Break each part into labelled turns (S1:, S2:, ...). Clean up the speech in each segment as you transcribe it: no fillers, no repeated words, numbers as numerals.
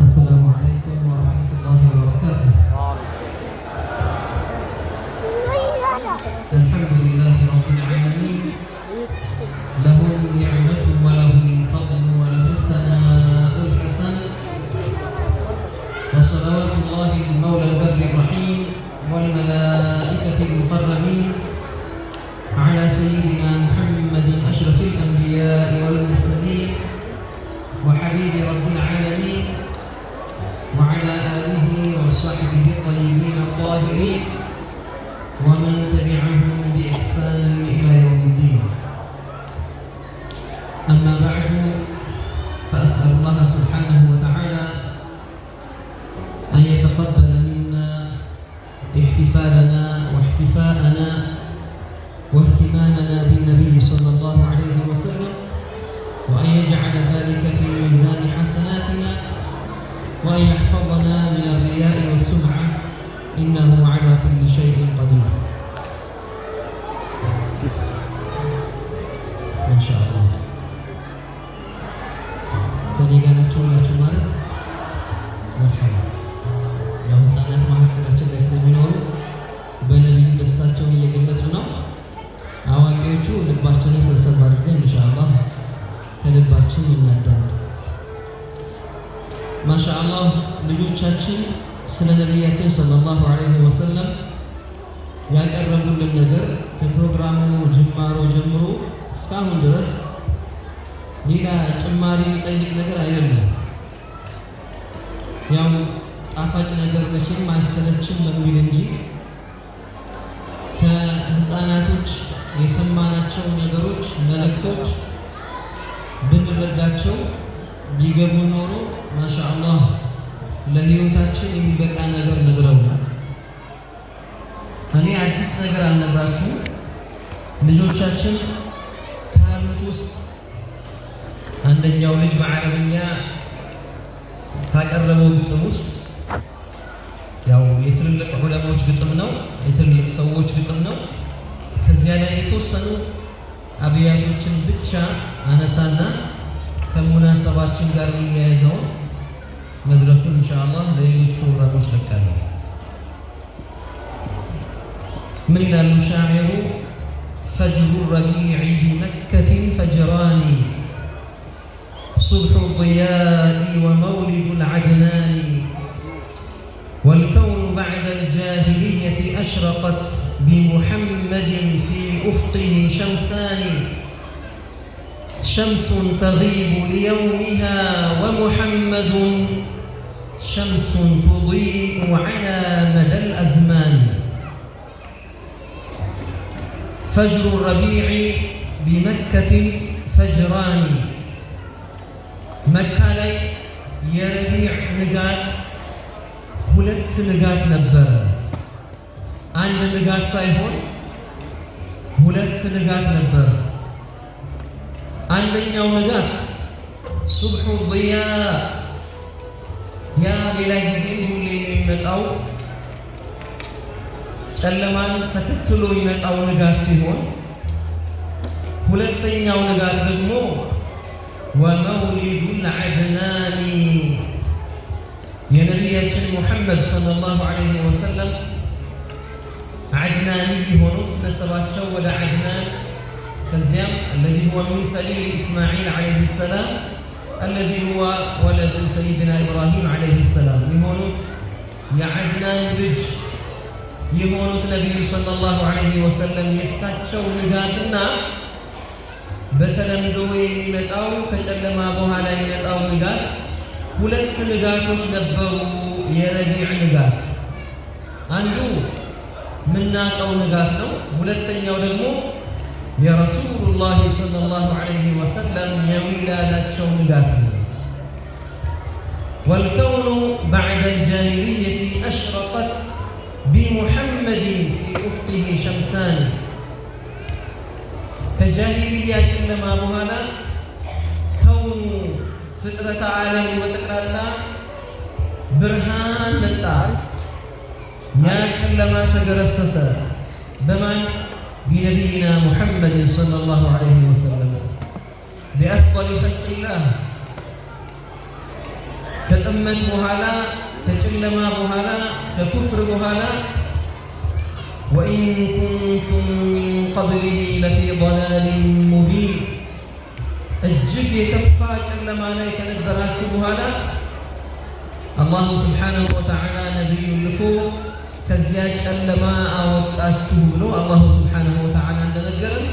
S1: السلام عليكم ورحمة الله وبركاته. الحمد لله رب العالمين، له النعمة وله الفضل وله الثناء الحسن، وصلوات الله المولى البر الرحيم والملائكة المقربين على سيدنا محمد أشرف الأنبياء والمرسلين وحبيب رب العالمين، وعلى آله وصحبه الطيبين الطاهرين ومن تبعهم بإحسان إلى يوم الدين. أما بعد، فأسأل الله سبحانه وتعالى أن يتقبل منا احتفالنا واحتفاءنا واهتمامنا بالنبي صلى الله عليه وسلم، وأن يجعل ذلك في ميزان حسناتنا، وأن يحفظنا من الرياء والسمعة، إنه على كل شيء قدير. إن شاء الله. ከዚህ ጋር ናችሁ ማለት መርሐባ። ያው ህፃናት መካከላችን ላይ ስለሚኖሩ በነቢዩ ደስታቸውን እየገለጹ ነው። አዋቂዎቹ ልባችንን ሰብሰብ አድርገን ኢንሻአላህ ከልባችን እናዳምጥ። ማሻአላህ ልጆቻችን ስለ ነቢያችን ሰለላሁ ዐለይሂ ወሰለም ያቀረቡልን ነገር ከፕሮግራሙ ጅማሮ ጀምሮ እስካሁን ድረስ ሌላ ጭማሪ የሚጠይቅ ነገር አይደለም። ያው ጣፋጭ ነገር መቼም አይሰለችም በሚል እንጂ ከህፃናቶች የሰማናቸው ነገሮች መልእክቶች ብንረዳቸው ቢገቡ ኖሮ ማሻአላህ ለህይወታችን የሚበቃ ነገር ነግረውናል። እኔ አዲስ ነገር አልነግራችሁም። ልጆቻችን ካሉት ውስጥ አንደኛው ልጅ በአረብኛ ካቀረበው ግጥም ውስጥ ያው የትልልቅ ዑለማዎች ግጥም ነው፣ የትልልቅ ሰዎች ግጥም ነው። ከዚያ ላይ የተወሰኑ አብያቶችን ብቻ አነሳና ከሙናሰባችን ጋር የሚያያዘውን መድረኩን ኢንሻአላህ ለሌሎች ፕሮግራሞች ለቃለሁ። ምን ይላሉ ሻዒሩ? ፈጅሩ ረቢዕ ቢመከትን ፈጅራኒ ሱብሑ ضያኢ ወመውሊዱ ልዓድናኒ والكون بعد الجاهلية أشرقت بمحمد في أفقه شمسان شمس تغيب ليومها ومحمد شمس تضيء على مدى الأزمان. فجر الربيع بمكة فجران مكة لي يربيع نقات ሁለት ንጋት ነበረ። አንድ ንጋት ሳይሆን ሁለት ንጋት ነበረ። አንደኛው ንጋት ሱብሑ ضያ ያ ሌላ ጊዜ ሁሌ የሚመጣው ጨለማን ተከትሎ የሚመጣው ንጋት ሲሆን፣ ሁለተኛው ንጋት ደግሞ ወመውሊዱ ልዓድናኒ የነቢያችን ሙሐመድ ሰለላሁ ዐለይሂ ወሰለም ዓድናኒ የሆኑት ነሰባቸው ወደ ዓድናን ከዚያም الذي هو من سليل إسماعيل عليه السلام الذي هو ولد سيدنا إبراهيم عليه السلام የሆኑት የዓድናን ልጅ የሆኑት ነቢዩ ሰለላሁ ዐለይሂ ወሰለም የሳቸው ንጋትና በተለምዶ የሚመጣው ከጨለማ በኋላ የሚመጣው ንጋት ሁለት ንጋቶች ነበሩ። የረቢዕ ንጋት አንዱ ምናቀው ንጋት ነው። ሁለተኛው ደግሞ የረሱሉላህ ሰለላሁ ዐለይሂ ወሰለም የዊላዳቸው ንጋት ነው። والكون بعد الجاهلية أشرقت بمحمد في أفقه شمسان كجاهلية ጨለማ በኋላ كون ፍጥረተ ዓለም በጠቅላላ ብርሃን መጣ። ያ ጨለማ ተገረሰሰ በማን ቢነቢይና ሙሐመድ ሰለላሁ ዐለይሂ ወሰለም بأفضل خلق الله كتمت بهالا كجلما بهالا ككفر بهالا وإن كنتم من قبله لفي ضلال مبين እጅግ የከፋ ጨለማ ላይ ከነበራችሁ በኋላ አላሁ ሱብሓነሁ ወተዓላ ነቢዩን ልኮ ከዚያ ጨለማ አወጣችሁ ብሎ አላሁ ሱብሓነሁ ወተዓላ እንደነገረን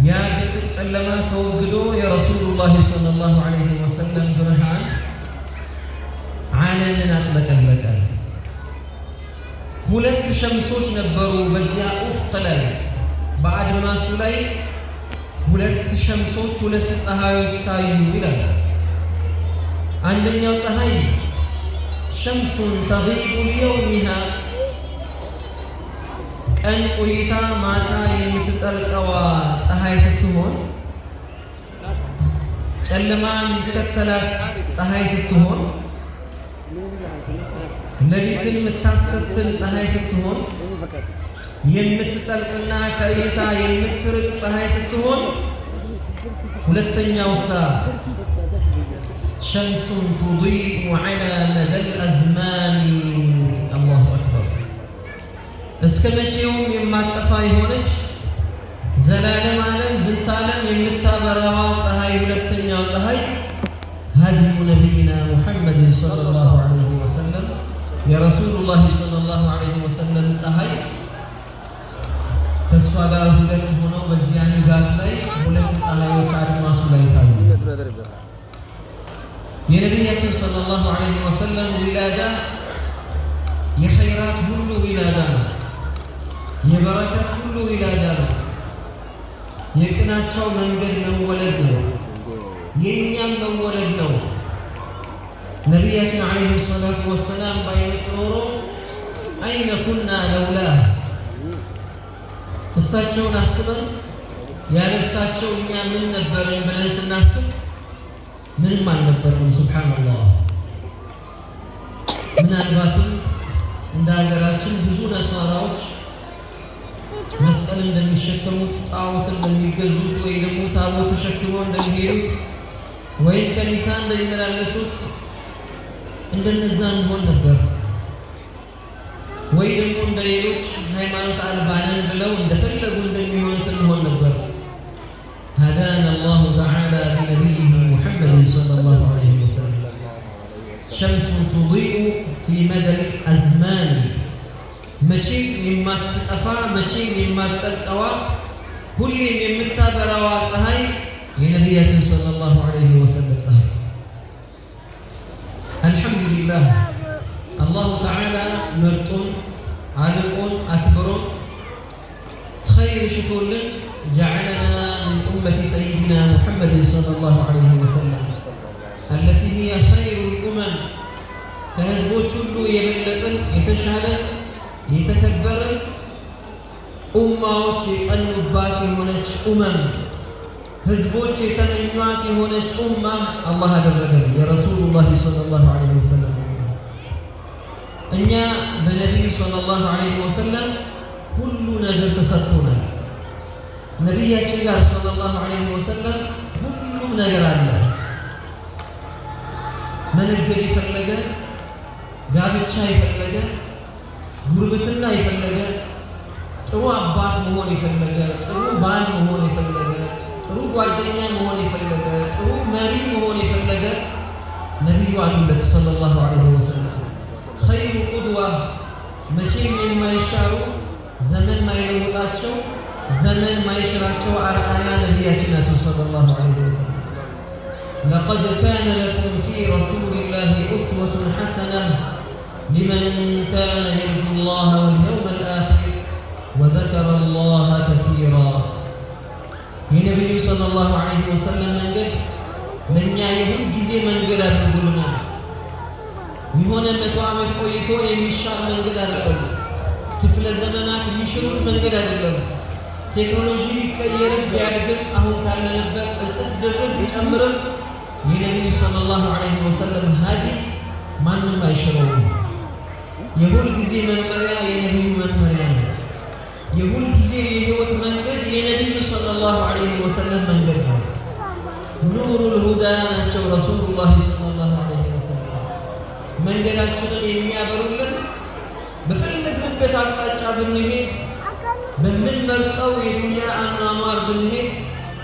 S1: ያ ድቅድቅ ጨለማ ተወግዶ የረሱሉላህ ሰለላሁ ዐለይሂ ወሰለም ብርሃን ዓለምን አጥለቀለቀ። ሁለት ሸምሶች ነበሩ በዚያ ኡፍቅ ላይ በአድማሱ ላይ ሁለት ሸምሶች ሁለት ፀሐዮች ታዩ ይላል። አንደኛው ፀሐይ ሸምሱን ተጊቡ ሊየውሚሃ ቀን ቆይታ ማታ የምትጠልቀዋ ፀሐይ ስትሆን ጨለማ የሚከተላት ፀሐይ ስትሆን ሌሊትን የምታስከትል ፀሐይ ስትሆን የምትጠልቅና ከእይታ የምትርቅ ፀሐይ ስትሆን ሁለተኛው ሸምሱን ቱዲኡ ዐላ መደል አዝማኒ አላሁ አክበር እስከ መቼውም የማጠፋ የሆነች ዘላለም ዓለም ዝንታለም የምታበራዋ ፀሐይ ሁለተኛው ፀሐይ ሀዲዩ ነቢይና ሙሐመድን ሰለላሁ ዐለይሂ ወሰለም የረሱሉላህ ሰለላሁ ዐለይሂ ወሰለም ፀሐይ ከእሷ ጋር ሁለት ሆነው በዚያ ንጋት ላይ ሁለት ፀሐዮች አድማሱ ላይ ታዩ። የነቢያችን ሰለላሁ ዐለይሂ ወሰለም ዊላዳ የኸይራት ሁሉ ዊላዳ ነው። የበረከት ሁሉ ዊላዳ ነው። የቅናቸው መንገድ መወለድ ነው። የእኛም መወለድ ነው። ነቢያችን ዐለይሂ ሰላቱ ወሰላም ባይመጡ ኖሮ አይነ ኩና ለውላህ እሳቸውን አስበን ያለ እሳቸው እኛ ምን ነበርን ብለን ስናስብ ምንም አልነበርንም። ሱብሓነላህ። ምናልባትም እንደ ሀገራችን ብዙ ነሳራዎች መስቀል እንደሚሸከሙት ጣዖትን እንደሚገዙት ወይ ደግሞ ታቦት ተሸክመው እንደሚሄዱት ወይም ከኒሳ እንደሚመላለሱት እንደነዛ እንሆን ነበር። ወይ ደግሞ እንደ ሌሎች ሃይማኖት አልባንን ብለው እንደፈለጉ እንደሚሆኑት እንሆን ነበር። هدانا الله تعالى بنبيه محمد صلى الله عليه وسلم شمس تضيء في مدى الأزمان مچين مما تطفى مچين مما تلقوا كل مما تبروا ፀሐይ የነቢያችን صلى الله عليه وسلم ፀሐይ الحمد لله الله تعالى مرطون علقون أكبرون خير شكولن جعلنا من أمة سيدنا محمد صلى الله عليه وسلم التي هي خير الأمم كهزبوت كله يبلطن يتشالن يتكبرن أمة يقنبات هونች ህዝቦች የተመኟት የሆነች ኡማ አላህ አደረገን የረሱሉላህ ሰለላሁ ዐለይሂ ወሰለም። እኛ በነቢዩ ሰለላሁ ዐለይሂ ወሰለም ሁሉ ነገር ተሰጥቶናል። ነቢያችን ጋር ሰለላሁ ዐለይሂ ወሰለም ሁሉም ነገር አለ። መንገድ የፈለገ ጋብቻ የፈለገ ጉርብትና የፈለገ ጥሩ አባት መሆን የፈለገ ጥሩ ባል መሆን የፈለገ ጥሩ ጓደኛ መሆን የፈለገ ጥሩ መሪ መሆን የፈለገ ነቢዩ አሉለት ሰለላሁ ዐለይሂ ወሰለም። ኸይሩ ቁድዋ መቼም የማይሻሩ ዘመን ማይለውጣቸው ዘመን ማይሽራቸው አርአያ ነቢያችን ናቸው ሰለላሁ ዐለይሂ ወሰለም። لقد كان لكم في رسول الله أسوة حسنة لمن كان يرجو الله واليوم الآخر وذكر الله كثيرا የነቢዩ ሰለላሁ ዐለይሂ ወሰለም መንገድ ለእኛ የሁል ጊዜ መንገድ አድርጎልናል። የሆነ 100 ዓመት ቆይቶ የሚሻር መንገድ አይደለም። ክፍለ ዘመናት የሚሽሩት መንገድ አይደለም። ቴክኖሎጂ ቢቀየርም ቢያድግም አሁን ካለንበት እጥፍ ድርብ ቢጨምርም የነቢዩ ሰለላሁ ዐለይሂ ወሰለም ሀዲ ማንም አይሽረውም። የሁል ጊዜ መመሪያ የነቢዩ መመሪያ ነው። የሁል ጊዜ የህይወት መንገድ የነቢዩ ሰለላሁ ዐለይሂ ወሰለም መንገድ ነው። ኑሩል ሁዳ ናቸው ረሱሉላህ ሰለላሁ ዐለይሂ ወሰለም። መንገዳችንን የሚያበሩልን በፈለግንበት አቅጣጫ ብንሄድ በምንመርጠው የዱንያ አኗኗር ብንሄድ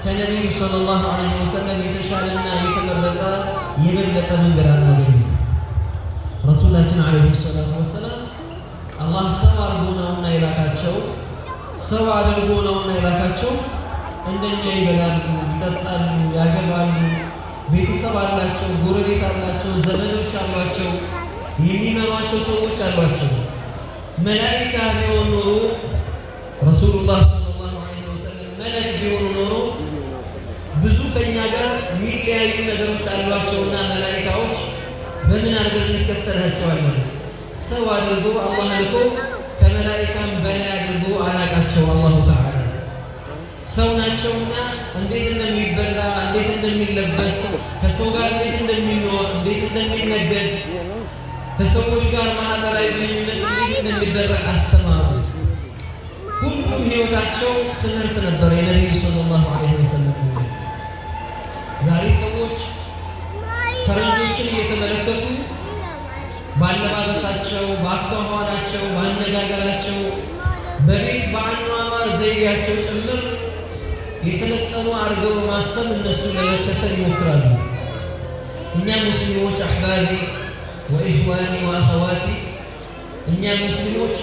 S1: ከነቢዩ ሰለላሁ ዐለይሂ ወሰለም የተሻለና የተመረጠ የበለጠ መንገድ አናገኝም። ረሱላችን ዐለይሂ ሰላቱ ወሰላም አላህ ሰው አድርጎ ነውና የላካቸው ሰው አድርጎ ነውና የላካቸው እንደኛ ይበላሉ፣ ይጠጣሉ፣ ያገባሉ፣ ቤተሰብ አላቸው፣ ጎረቤት አላቸው፣ ዘመዶች አሏቸው፣ የሚመሯቸው ሰዎች አሏቸው። መላኢካ ቢሆን ኖሮ ረሱሉላህ ሰለላሁ ዐለይሂ ወሰለም መለክ ቢሆኑ ኖሮ ብዙ ከኛ ጋር የሚለያዩ ነገሮች አሏቸውና መላኢካዎች በምን አድርገን እንከተላቸዋለን? ሰው አድርጎ አላህ ልኮ ከመላኢካም በላይ አድርጎ አላቃቸው አላሁ ተዓላ። ሰው ናቸውና እንዴት እንደሚበላ እንዴት እንደሚለበስ ከሰው ጋር እንዴት እንደሚኖር እንዴት እንደሚነገድ ከሰዎች ጋር ማህበራዊ ግንኙነት እንዴት እንደሚደረግ አስተማሩ። ሁሉም ህይወታቸው ትምህርት ነበር የነቢዩ ሰለላሁ ዐለይሂ ወሰለም። ዛሬ ሰዎች ፈረንጆችን እየተመለከቱ ባለባበሳቸው፣ በአኳኋናቸው፣ በአነጋገራቸው፣ በቤት በአኗኗር ዘይቤያቸው ጭምር የሰለጠኑ አድርገው በማሰብ እነሱ ለመከተል ይሞክራሉ። እኛ ሙስሊሞች አሕባቢ ወኢኽዋኒ ወአኸዋቲ እኛ ሙስሊሞች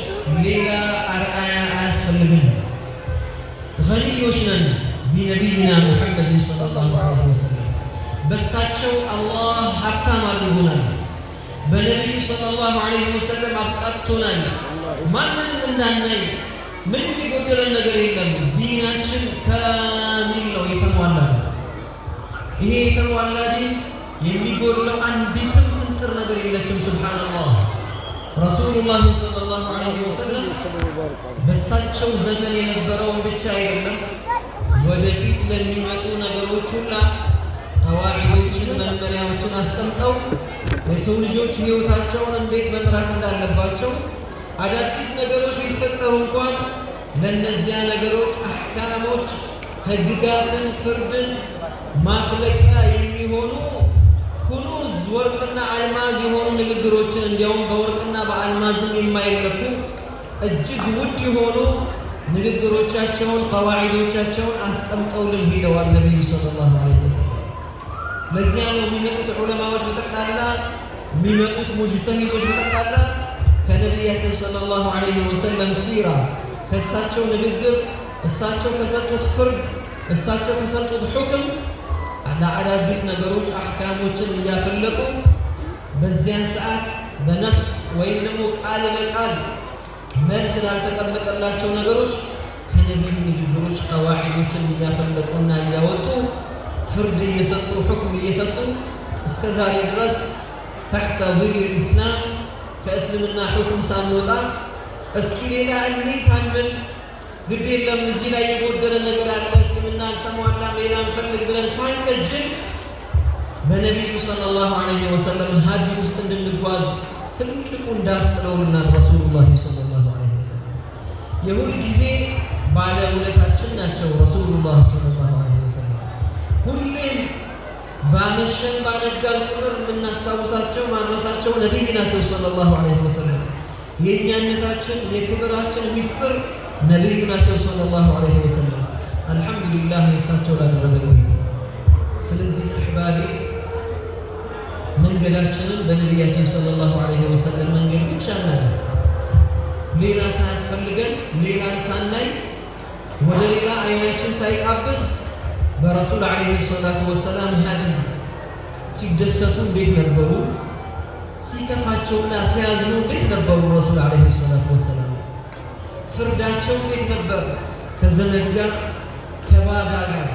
S1: ሌላ አርአያ አያስፈልግም። ገኒዮች ነን ቢነቢይና ሙሐመድን ሰለላሁ ዐለይሂ ወሰለም። በሳቸው አላህ ሀብታም አድርጎናል። በነቢዩ ሰለላሁ ዐለይሂ ወሰለም አብቃቅቶናል። ማንንም እንዳናይ ምንም የጎደለን ነገር የለም። ዲናችን ካሚል ነው፣ የተሟላ ነው። ይሄ የተሟላ ዲን የሚጎድለው አንዲትም ስንጥር ነገር የለችም። ሱብሓነላህ። ረሱሉላህ ሰለላሁ ዐለይሂ ወሰለም በሳቸው ዘመን የነበረውን ብቻ አይደለም ወደፊት ለሚመጡ ነገሮች ሁላ ቀዋዒዶችን መመሪያዎችን አስቀምጠው የሰው ልጆች ህይወታቸውን እንዴት መምራት እንዳለባቸው አዳዲስ ነገሮች ቢፈጠሩ እንኳን ለነዚያ ነገሮች አህካሞች፣ ህግጋትን፣ ፍርድን ማፍለቂያ የሚሆኑ ኩኑዝ ወርቅና አልማዝ የሆኑ ንግግሮችን እንዲያውም በወርቅና በአልማዝም የማይለኩ እጅግ ውድ የሆኑ ንግግሮቻቸውን ቀዋዒዶቻቸውን አስቀምጠውልን ሄደዋል ነቢዩ ሰለላሁ ዐለይሂ ወሰለም። ለዚያ ነው የሚመጡት ዑለማዎች በጠቅላላ የሚመጡት ሙጅተሂዶች በጠቅላላ ከነቢያችን ሰለላሁ ዐለይሂ ወሰለም ሲራ ከእሳቸው ንግግር እሳቸው ከሰጡት ፍርድ እሳቸው ከሰጡት ሁክም ለአዳዲስ ነገሮች አህካሞችን እያፈለቁ በዚያን ሰዓት በነፍስ ወይም ደግሞ ቃል በቃል መልስ ላልተቀመጠላቸው ነገሮች ከነቢዩ ንግግሮች ቀዋዒዶችን እያፈለቁና እያወጡ ፍርድ እየሰጡ ሁክም እየሰጡ እስከ ዛሬ ድረስ ተሕተ ዚል ኢስላም ከእስልምና ሁክም ሳንወጣ እስኪ ሌላ እኔ ሳንል ግድ የለም እዚህ ላይ የጎደለ ነገር አለ እስልምና አልተሟላም ሌላ እንፈልግ ብለን ሳንከጅል በነቢዩ ሰለላሁ ዐለይሂ ወሰለም ሀዲ ውስጥ እንድንጓዝ ትልቁ እንዳስጥለውልናል ረሱሉላህ ሰለላሁ ዐለይሂ ወሰለም። የሁል ጊዜ ባለውለታችን ናቸው ረሱሉላህ ሰለላሁ ዐለይሂ ወሰለም። ሁሌም ባመሸን ባነጋን ቁጥር የምናስታውሳቸው ማድረሳቸው ነቢይ ናቸው ሰለላሁ ዐለይሂ ወሰለም። የእኛነታችን የክብራችን ሚስጥር ነቢዩ ናቸው ሰለላሁ ዐለይሂ ወሰለም። አልሐምዱሊላህ የእሳቸው ላደረገ ጌታ። ስለዚህ አሕባቢ መንገዳችንን በነቢያችን ሰለላሁ ዐለይሂ ወሰለም መንገድ ብቻ እናድርግ። ሌላ ሳያስፈልገን ሌላ ሳናይ ወደ ሌላ አይናችን ሳይቃብዝ በረሱል ዐለይሂ ሰላቱ ወሰላም ሀዲ ሲደሰቱ እንዴት ነበሩ? ሲከፋቸውና ሲያዝኑ እንዴት ነበሩ? ረሱል ዐለይሂ ሰላቱ ወሰላም ፍርዳቸው እንዴት ነበር? ከዘመድ ጋር ከባዳ ጋር።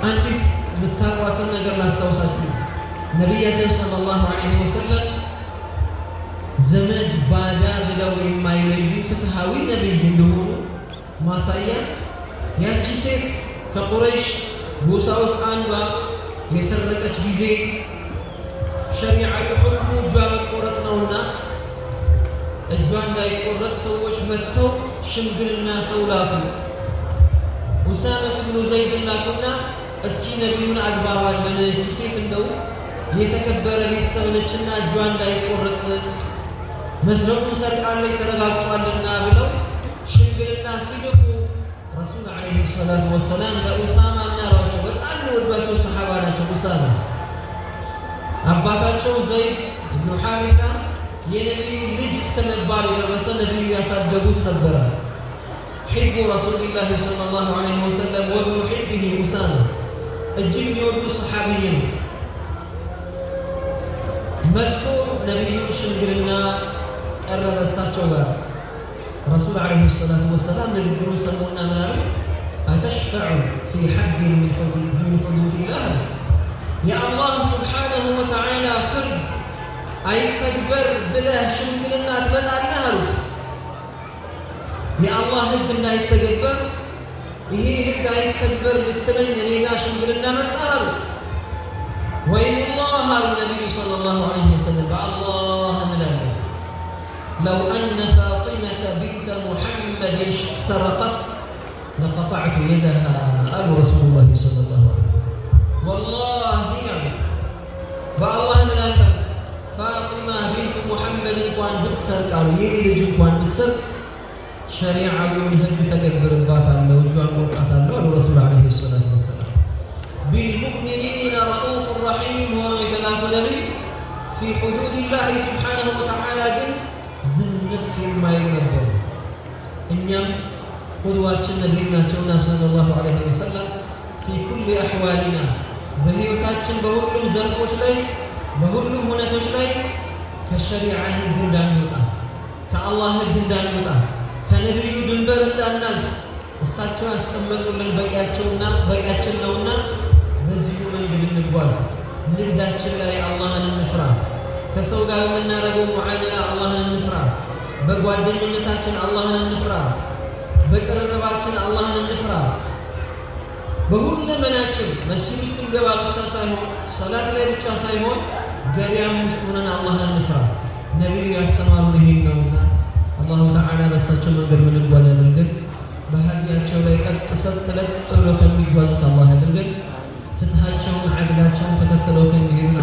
S1: አንዲት የምታውቋትን ነገር ላስታውሳችሁ። ነቢያችን ሰለላሁ ዐለይሂ ወሰለም ዘመድ ባዳ ብለው የማይለዩ ፍትሃዊ ነቢይ እንደሆኑ ማሳያ ያቺ ሴት ከቁረይሽ ጎሳ ውስጥ አንዷ የሰረቀች ጊዜ ሸሪዓዊ ሁክሙ እጇ መቆረጥ ነውና እጇ እንዳይቆረጥ ሰዎች መጥተው ሽምግልና ሰው ላኩ። ኡሳመት ብኑ ዘይድ ላኩና እስኪ ነቢዩን አግባባለን እቺ ሴት እንደው የተከበረ ቤተሰብ ነችና እጇ እንዳይቆረጥ መስረቁን ሰርቃለች ተረጋግጧልና ብለው ሽምግልና ሲልኩ ረሱል ዓለይሂ ሰላቱ ወሰላም ለኡሳማ ምን አሏቸው? በጣም የወዷቸው ሰሓባ ናቸው። ኡሳማ አባታቸው ዘይድ ኢብኑ ሐሪታ የነቢዩ ልጅ እስከመባል የደረሰ ነቢዩ ያሳደጉት ነበረ። ሒቡ ረሱሊላሂ ሰለላሁ ዐለይሂ ወሰለም ወብኑ ሒቢሂ ኡሳማ እጅግ የሚወዱ ሰሓቢይ ነው። መጥቶ ነቢዩ ሽምግልና ቀረበ እሳቸው ጋር። ረሱል ዓለይሂ ሰላቱ ወሰላም ንግግሩን ሰሙና ምን አሉ? አተሽፈዑ ፊ ሐድን ሚን ሑዱዲላህ አሉ። የአላህ ሱብሓነሁ ወተዓላ ፍርድ አይተግበር ብለህ ሽምግልና ትመጣለህ አሉት። የአላህ ህግ እንዳይተገበር ይሄ ህግ አይተግበር ልትለኝ እኔ ጋር ሽምግልና መጣህ አሉት። ወይሙላህ አሉ ነቢዩ ሰለላሁ ዐለይሂ ወሰለም በአላህ እምላለሁ ለው አነ ፋጢመተ ቢንተ ሙሐመድን ሰረቀት ለቀጠዕቱ የደሃ አሉ ረሱሉላሂ ሰለላሁ ዐለይሂ ወሰለም። ወላሂ አሉ በአላህ እምላለሁ ፋጢማ ቢንቱ ሙሐመድ እንኳን ብትሰርቅ አሉ የኔ ልጅ እንኳን ብትሰርቅ ሸሪዓዊውን ህግ ተገብርባታለሁ እጇን ቆርጣታለሁ አሉ ረሱል ዓለይሂ ሰላቱ ወሰላም። ቢልሙእሚኒነ ረኡፍ ረሒም ሆነው የተላኩ ነቢይ ፊ ሑዱዲላሂ ሱብሓነሁ ወተዓላ ግን ዝንፍ የማይሉ ነበሩ። እኛም ቁድዋችን ነቢዩ ናቸውና ሰለላሁ ዐለይሂ ወሰለም ፊ ኩሊ አሕዋሊና በህይወታችን በሁሉም ዘርፎች ላይ በሁሉም ሁነቶች ላይ ከሸሪዓ ህግ እንዳንወጣ ከአላህ ህግ እንዳንወጣ ከነቢዩ ድንበር እንዳናልፍ እሳቸው ያስቀመጡልን በቂያችን ነውና በዚሁ መንገድ እንጓዝ። ንግዳችን ላይ አላህን እንፍራ። ከሰው ጋር የምናደርገው ሙዓመላ አላህን እንፍራ። በጓደኝነታችን አላህን እንፍራ። በቅርርባችን አላህን እንፍራ። በሁለመናችን መስጂድ ውስጥ ስንገባ ብቻ ሳይሆን ሰላት ላይ ብቻ ሳይሆን ገበያም ውስጥ ሆነን አላህን እንፍራ። ነቢዩ ያስተማሩን ይሄን ነውና አላሁ ተዓላ በእሳቸው መንገድ ምንጓዝ ያድርገን። በሀዲያቸው ላይ ቀጥ ሰጥ ለጥ ብለው ከሚጓዙት አላህ ያድርገን። ፍትሃቸውን ዓድላቸውን ተከትለው ከሚሄዱት